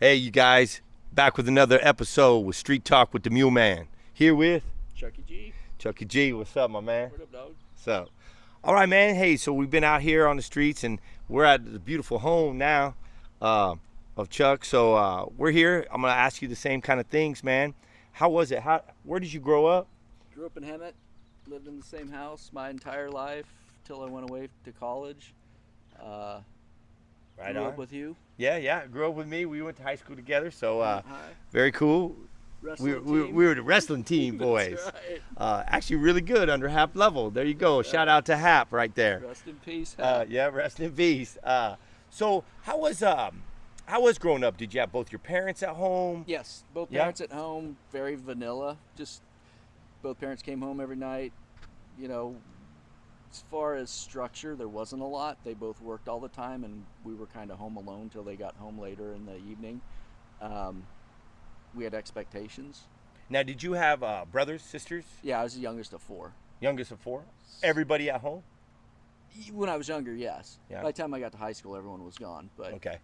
Hey, you guys, back with another episode with Street Talk with the MuleMan. Here with Chucky G. Chucky G. What's up, my man? What up, dog? What's up? All right, man. Hey, so we've been out here on the streets, and we're at the beautiful home now of Chuck. So we're here. I'm gonna ask you the same kind of things, man. How was it? Where did you grow up? Grew up in Hemet, lived in the same house my entire life till I went away to college. Right Grew on. up with you. Yeah. Grew up with me. We went to high school together. So Hi. very cool. Wrestling We team. were the wrestling team, boys. That's right. Actually, really good under Hap level. There you go. Shout out to Hap right there. Rest in peace. Yeah, rest in peace. So how was growing up? Did you have both your parents at home? Yes, both Yeah. parents at home, very vanilla. Just both parents came home every night. You know, as far as structure, there wasn't a lot. They both worked all the time, and we were kind of home alone till they got home later in the evening. We had expectations. Now, did you have brothers, sisters? Yeah, I was the youngest of four. Youngest of four? Everybody at home? When I was younger, yes. Yeah. By the time I got to high school, everyone was gone. But Okay.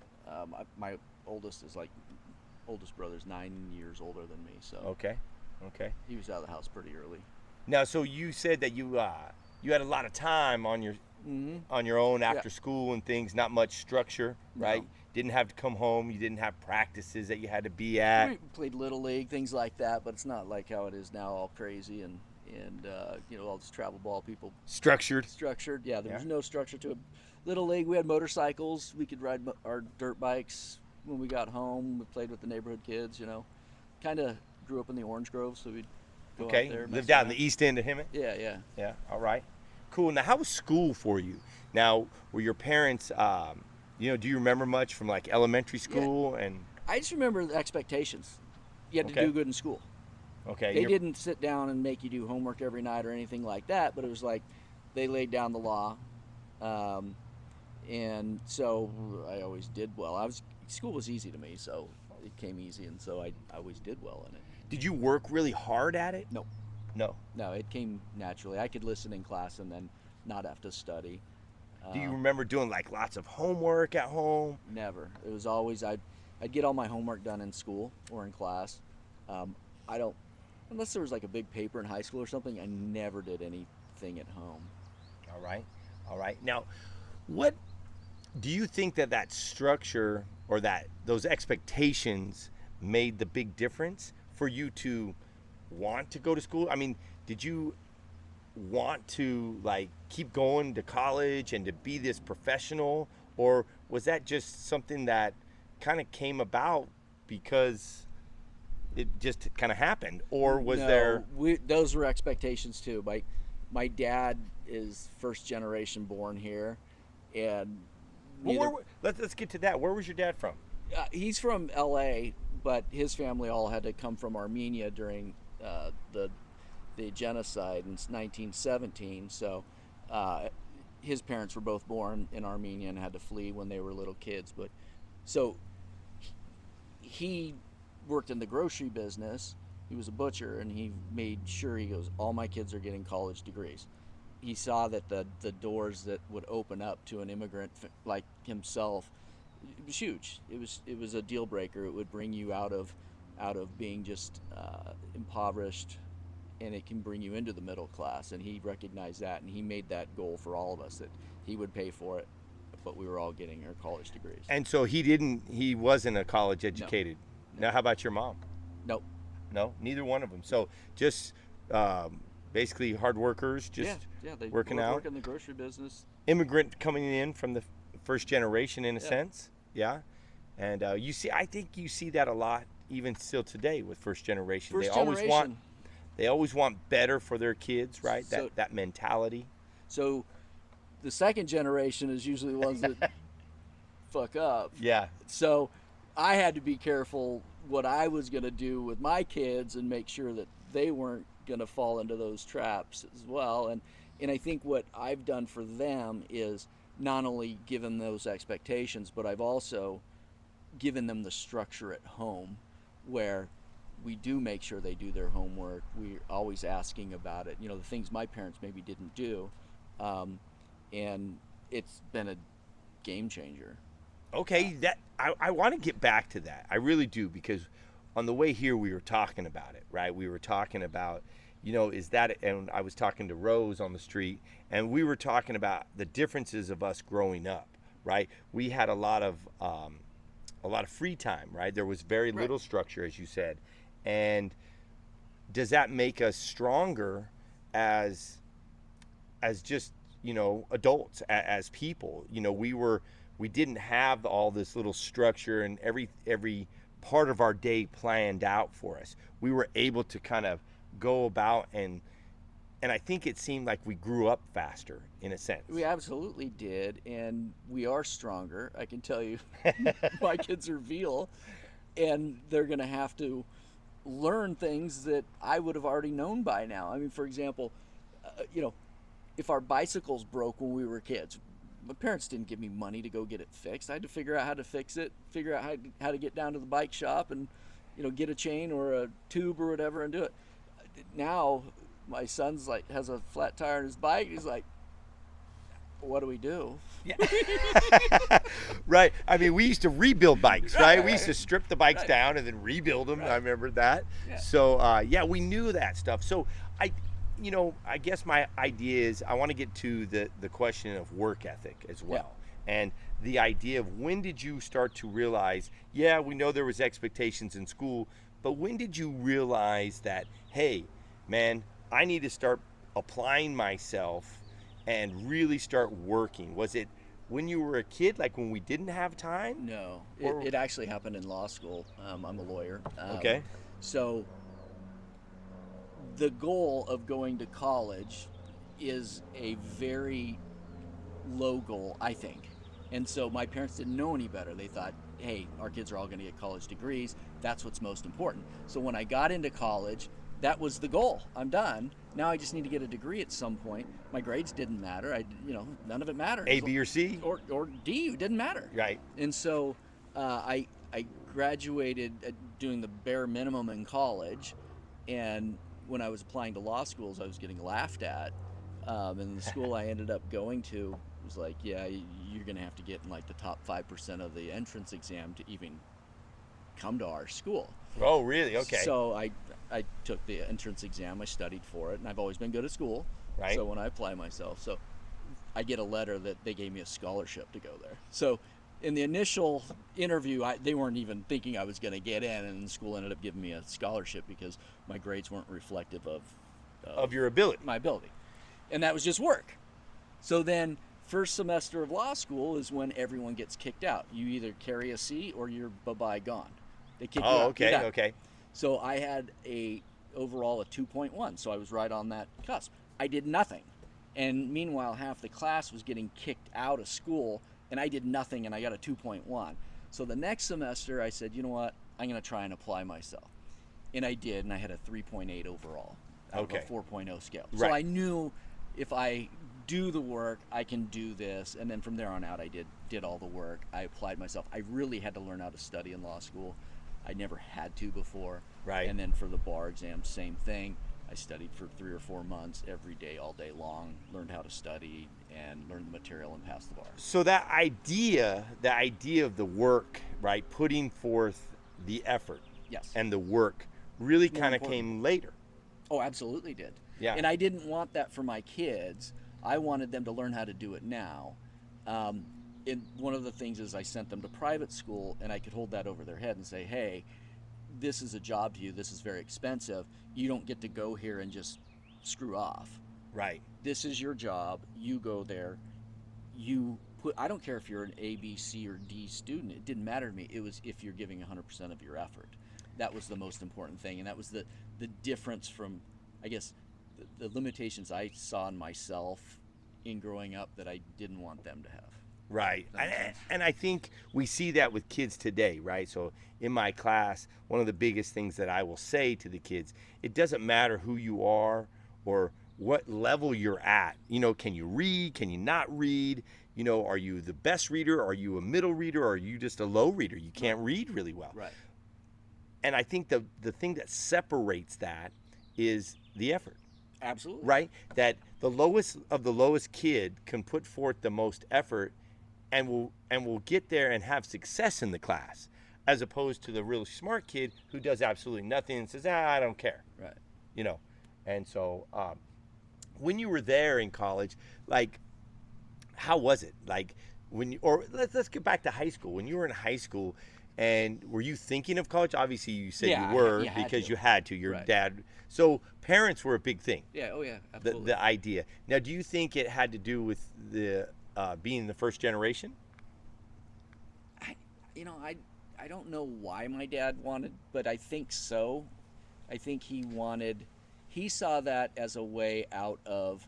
my oldest brother's 9 years older than me, so Okay. he was out of the house pretty early. Now, so you said that you had a lot of time on your Mm-hmm. own after school and things, not much structure, right? No. Didn't have to come home. You didn't have practices that you had to be at. We played little league, things like that, but it's not like how it is now, all crazy and all this travel ball people Structured. structured. Yeah, there was Yeah. no structure to it. Little league, we had motorcycles. We could ride our dirt bikes when we got home. We played with the neighborhood kids. Kind of grew up in the Orange Grove, so we'd go Okay. out there. Lived out in the east end of Hemet. Yeah. Yeah. All right. Cool. Now, how was school for you? Now, were your parents, do you remember much from like elementary school and? I just remember the expectations. You had to Okay. do good in school. Okay. They didn't sit down and make you do homework every night or anything like that, but it was like they laid down the law. And so I always did well. School was easy to me, so it came easy, and so I always did well in it. Did you work really hard at it? No. No, it came naturally. I could listen in class and then not have to study. Do you remember doing like lots of homework at home? Never. It was always I'd get all my homework done in school or in class. I don't, unless there was like a big paper in high school or something. I never did anything at home. All right. Now, what do you think that structure or those expectations made the big difference for you to want to go to school? I mean, did you want to like keep going to college and to be this professional, or was that just something that kind of came about because it just kind of happened, or was there? Those were expectations too. My dad is first generation born here, and Let's get to that. Where was your dad from? he's from L.A., but his family all had to come from Armenia during the genocide in 1917. So his parents were both born in Armenia and had to flee when they were little kids. But so he worked in the grocery business. He was a butcher, and he made sure, he goes, all my kids are getting college degrees. He saw that the doors that would open up to an immigrant like himself, it was huge. It was a deal breaker. It would bring you out of being just impoverished, and it can bring you into the middle class. And he recognized that, and he made that goal for all of us, that he would pay for it, but we were all getting our college degrees. And so he wasn't a college educated. No. Now, how about your mom? Nope. No, neither one of them. So just basically hard workers, just they working both out. work in the grocery business. Immigrant coming in from the first generation, in a Yeah. sense. Yeah. And I think you see that a lot even still today with first generation. First They always want better for their kids, right? So- that mentality. So the second generation is usually the ones that fuck up. Yeah. So I had to be careful what I was going to do with my kids and make sure that they weren't going to fall into those traps as well. And I think what I've done for them is not only given those expectations, but I've also given them the structure at home where we do make sure they do their homework. We're always asking about it, the things my parents maybe didn't do. And it's been a game changer. Okay, that I want to get back to that. I really do, because on the way here we were talking about it, right? We were talking about, is that, and I was talking to Rose on the street, and we were talking about the differences of us growing up, right? We had a lot of free time, right? There was very Right. little structure, as you said, and does that make us stronger as just adults, as people? We didn't have all this little structure and every part of our day planned out for us. We were able to kind of go about, and I think it seemed like we grew up faster in a sense. We absolutely did, and we are stronger. I can tell you, my kids are veal, and they're going to have to learn things that I would have already known by now. I mean, for example, if our bicycles broke when we were kids, my parents didn't give me money to go get it fixed. I had to figure out how to fix it, figure out how to get down to the bike shop and, get a chain or a tube or whatever and do it. Now, my son's like has a flat tire on his bike. He's like, what do we do? Yeah. Right. I mean, we used to rebuild bikes, right? We used to strip the bikes down and then rebuild them. Right. I remember that. Yeah. So, we knew that stuff. So, I guess my idea is I want to get to the question of work ethic as well. Yeah. And the idea of, when did you start to realize, we know there was expectations in school, but when did you realize that, hey, man, I need to start applying myself and really start working? Was it when you were a kid, like when we didn't have time? No, it actually happened in law school. I'm a lawyer. Okay. So the goal of going to college is a very low goal, I think. And so my parents didn't know any better. They thought, hey, our kids are all going to get college degrees. That's what's most important. So when I got into college, that was the goal. I'm done. Now I just need to get a degree at some point. My grades didn't matter. None of it mattered. A, B, or C? Or D, it didn't matter. Right. And so I graduated doing the bare minimum in college, and when I was applying to law schools, I was getting laughed at. And the school I ended up going to was like, yeah, you're going to have to get in like the top 5% of the entrance exam to even come to our school. Oh, really? Okay. So I took the entrance exam, I studied for it, and I've always been good at school. Right. So when I apply myself, so I get a letter that they gave me a scholarship to go there. So in the initial interview, they weren't even thinking I was going to get in, and the school ended up giving me a scholarship because my grades weren't reflective of your ability. My ability. And that was just work. So then first semester of law school is when everyone gets kicked out. You either carry a C or you're bye-bye gone. They kick you out. Oh, okay, okay. So I had overall a 2.1, so I was right on that cusp. I did nothing. And meanwhile, half the class was getting kicked out of school, and I did nothing, and I got a 2.1. So the next semester, I said, you know what? I'm going to try and apply myself. And I did, and I had a 3.8 overall out of a 4.0 scale. Right. So I knew if I do the work, I can do this. And then from there on out, I did all the work. I applied myself. I really had to learn how to study in law school. I never had to before. Right. And then for the bar exam, same thing. I studied for 3 or 4 months every day, all day long, learned how to study and learned the material and passed the bar. So the idea of the work, right, putting forth the effort, yes, and the work really kind of came later. Oh, absolutely did. Yeah. And I didn't want that for my kids. I wanted them to learn how to do it now. And one of the things is I sent them to private school, and I could hold that over their head and say, hey, this is a job to you. This is very expensive. You don't get to go here and just screw off. Right. This is your job. You go there. I don't care if you're an A, B, C, or D student. It didn't matter to me. It was if you're giving 100% of your effort. That was the most important thing. And that was the difference from, I guess, the limitations I saw in myself in growing up that I didn't want them to have. Right. And I think we see that with kids today, right? So in my class, one of the biggest things that I will say to the kids, it doesn't matter who you are or what level you're at. Can you read? Can you not read? Are you the best reader? Are you a middle reader? Or are you just a low reader? You can't read really well. Right. And I think the thing that separates that is the effort. Absolutely. Right? That the lowest of the lowest kid can put forth the most effort and will get there and have success in the class, as opposed to the really smart kid who does absolutely nothing and says, I don't care. Right. You know. And so when you were there in college, like, how was it? Like, let's get back to high school. When you were in high school, and were you thinking of college? Obviously, you said Yeah, you were you had because to. you had to. Your Right. dad. So parents were a big thing. Yeah. Oh yeah. Absolutely. The idea. Now, do you think it had to do with the being the first generation? I don't know why my dad wanted, but I think so. I think he saw that as a way out of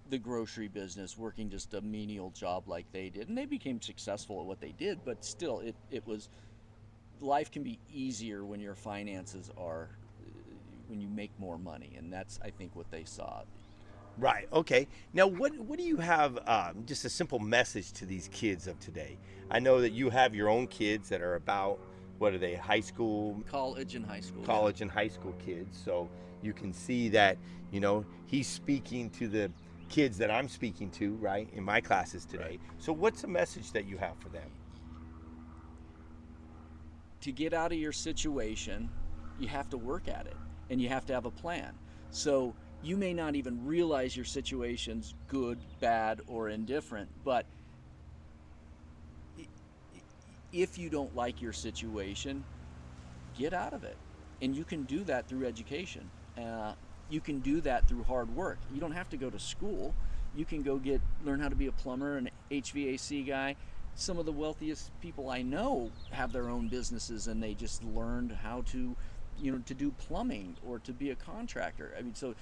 the grocery business, working just a menial job like they did, and they became successful at what they did. But still, it was, life can be easier when your finances are, when you make more money, and that's, I think, what they saw. Right. Okay. Now, what do you have? Just a simple message to these kids of today. I know that you have your own kids that are about, what are they? High school, College and high school. college and high school kids. So you can see that he's speaking to the kids that I'm speaking to, right, in my classes today. Right. So what's the message that you have for them? To get out of your situation, you have to work at it, and you have to have a plan. So you may not even realize your situation's good, bad, or indifferent, but if you don't like your situation, get out of it. And you can do that through education. You can do that through hard work. You don't have to go to school. You can go learn how to be a plumber, an HVAC guy. Some of the wealthiest people I know have their own businesses, and they just learned how to do plumbing or to be a contractor. I mean, so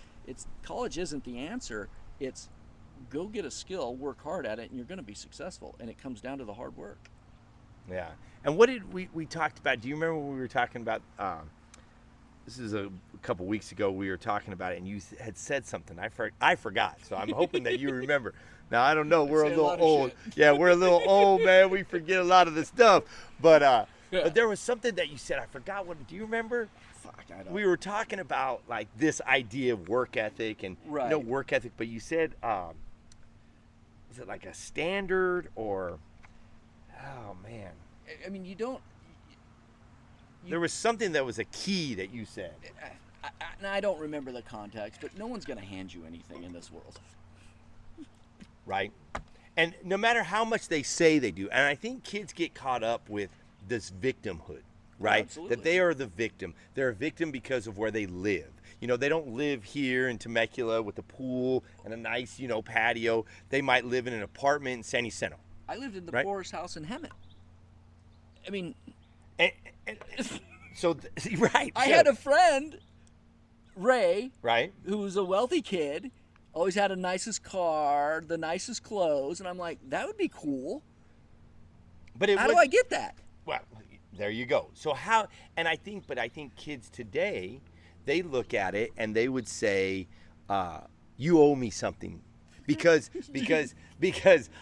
college isn't the answer. It's go get a skill, work hard at it, and you're going to be successful. And it comes down to the hard work. Yeah. And what did we talked about? Do you remember when we were talking about? This is a couple weeks ago. We were talking about it, and you had said something. I forgot. So I'm hoping that you remember. Now I don't know. We're a little old. Yeah, we're a little old, man. We forget a lot of the stuff. But there was something that you said. I forgot what. Do you remember? Fuck, I don't. We were talking about like this idea of work ethic and Right. work ethic. But you said, is it like a standard or? Oh man. I mean, you don't. There was something that was a key that you said. I don't remember the context, but no one's going to hand you anything in this world. Right? And no matter how much they say they do, and I think kids get caught up with this victimhood, right? Absolutely. That they are the victim. They're a victim because of where they live. They don't live here in Temecula with a pool and a nice, patio. They might live in an apartment in San Jacinto. I lived in the Right. poorest house in Hemet. I mean, And so, right. I so- had a friend, Ray, Right? who was a wealthy kid, always had the nicest car, the nicest clothes, and I'm like, that would be cool. But it How was, do I get that? Well, there you go. So how? And I think kids today, they look at it and they would say, "You owe me something," because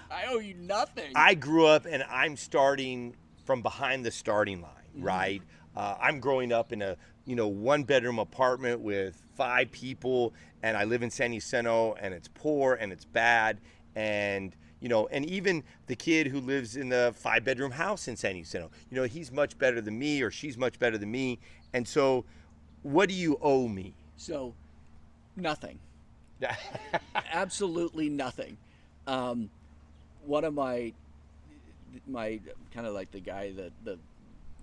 I owe you nothing. I grew up and I'm starting from behind the starting line, Mm-hmm. right? I'm growing up in a 1-bedroom apartment with 5 people, and I live in San Jacinto, and it's poor and it's bad, and and even the kid who lives in the 5-bedroom house in San Jacinto, he's much better than me or she's much better than me, and so what do you owe me? So, nothing. Absolutely nothing. One of my kind of like the guy, the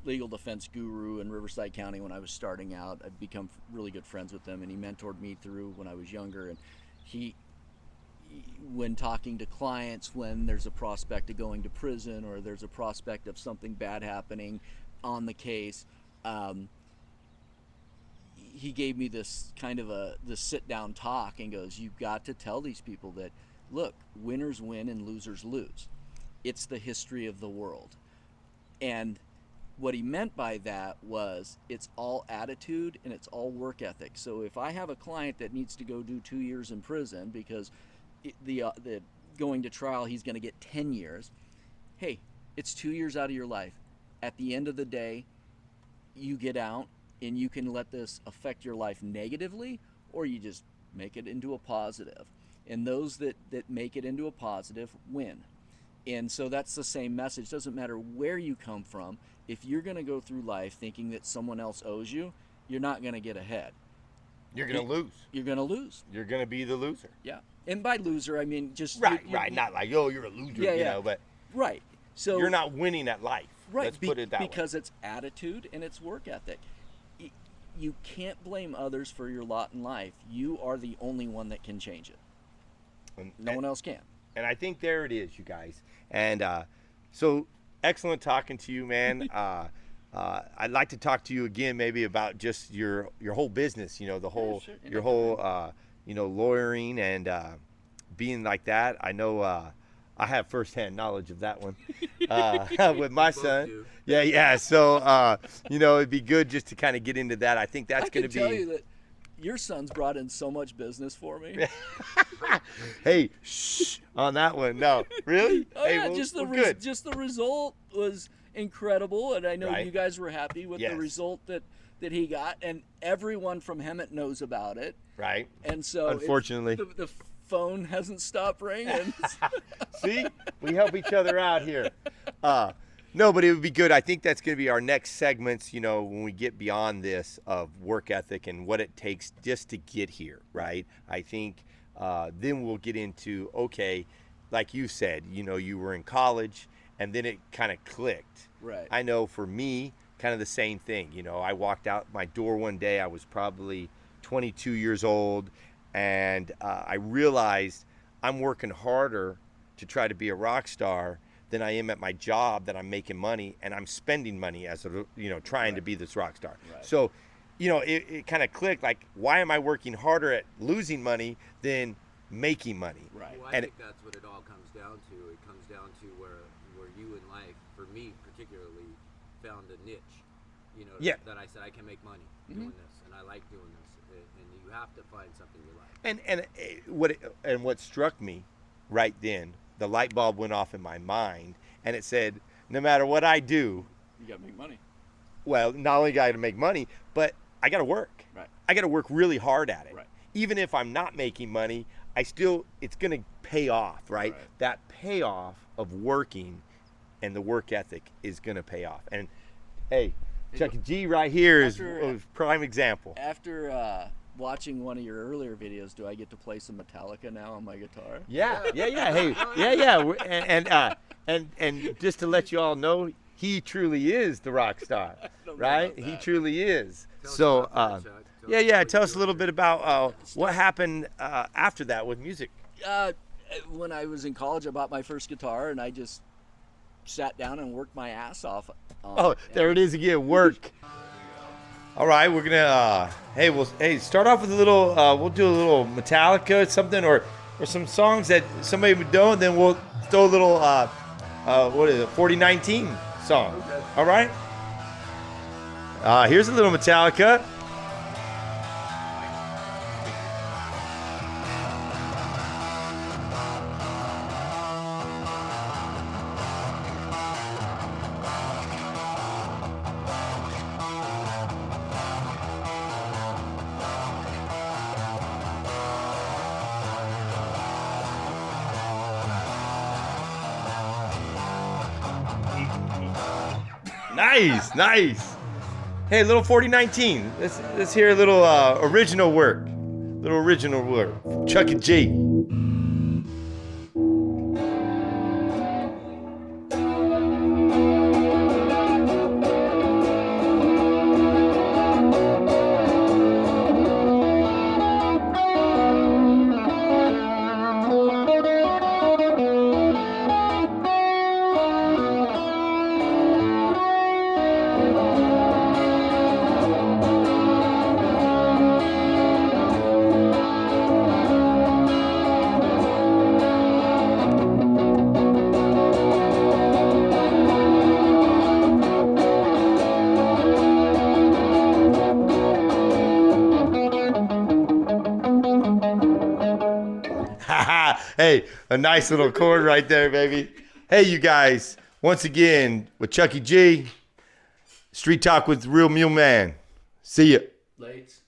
legal defense guru in Riverside County when I was starting out, I've become really good friends with him, and he mentored me through when I was younger. And when talking to clients, when there's a prospect of going to prison or there's a prospect of something bad happening on the case, he gave me this kind of the sit down talk and goes, you've got to tell these people that, look, winners win and losers lose. It's the history of the world. And what he meant by that was it's all attitude and it's all work ethic. So if I have a client that needs to go do 2 years in prison because the going to trial he's going to get 10 years, hey, it's 2 years out of your life. At the end of the day, you get out and you can let this affect your life negatively, or you just make it into a positive. And those that make it into a positive win. And so that's the same message. Doesn't matter where you come from. If you're going to go through life thinking that someone else owes you, you're not going to get ahead. You're going to lose. You're going to lose. You're going to be the loser. Yeah. And by loser, I mean just... Right. Not like, oh, you're a loser, you know, but... Right. So you're not winning at life. Right. Let's put it that way. Because it's attitude and it's work ethic. You can't blame others for your lot in life. You are the only one that can change it. No one else can. And I think there it is, you guys. And so excellent talking to you, man. I'd like to talk to you again, maybe about just your whole business. You know, the whole your whole lawyering and being like that. I know I have firsthand knowledge of that one with my son. Yeah. So it'd be good just to kind of get into that. I think that's going to be. I can tell you that your son's brought in so much business for me. Hey, shh on that one. No, really? Oh, hey, yeah, well, just the result was incredible, and I know you guys were happy with the result that he got, and everyone from Hemet knows about it. Right. And so, unfortunately, the phone hasn't stopped ringing. See, we help each other out here. No, but it would be good. I think that's going to be our next segments, when we get beyond this of work ethic and what it takes just to get here, right? I think then we'll get into, okay, like you said, you were in college and then it kind of clicked. Right. I know for me, kind of the same thing. I walked out my door one day. I was probably 22 years old, and I realized I'm working harder to try to be a rock star than I am at my job that I'm making money, and I'm spending money as trying to be this rock star. Right. So, it kind of clicked, like, why am I working harder at losing money than making money? Right. Well, I think that's what it all comes down to. It comes down to where you in life, for me particularly, found a niche. That I said I can make money doing this, and I like doing this, and you have to find something you like. And what struck me right then, the light bulb went off in my mind, and it said, no matter what I do, you got to make money. Well, not only got to make money, but I got to work. Right. I got to work really hard at it. Right. Even if I'm not making money, it's going to pay off, right? That payoff of working and the work ethic is going to pay off. And hey, Chucky G right here is a prime example. After watching one of your earlier videos, do I get to play some Metallica now on my guitar? Yeah. Hey, yeah. And just to let you all know, he truly is the rock star, right? He truly is. So, tell us a little bit about what happened after that with music. When I was in college, I bought my first guitar, and I just sat down and worked my ass off. There it is again, work. All right, we're gonna start off with a little. We'll do a little Metallica, something, or some songs that somebody would know, and then we'll throw a little. What is it? 4019 song. Okay. All right. Here's a little Metallica. Nice. Hey, little 4019. Let's hear a little original work. Chuck and G. Hey, a nice little chord right there, baby. Hey, you guys, once again, with Chucky G, Street Talk with Real MuleMan. See ya. Lates.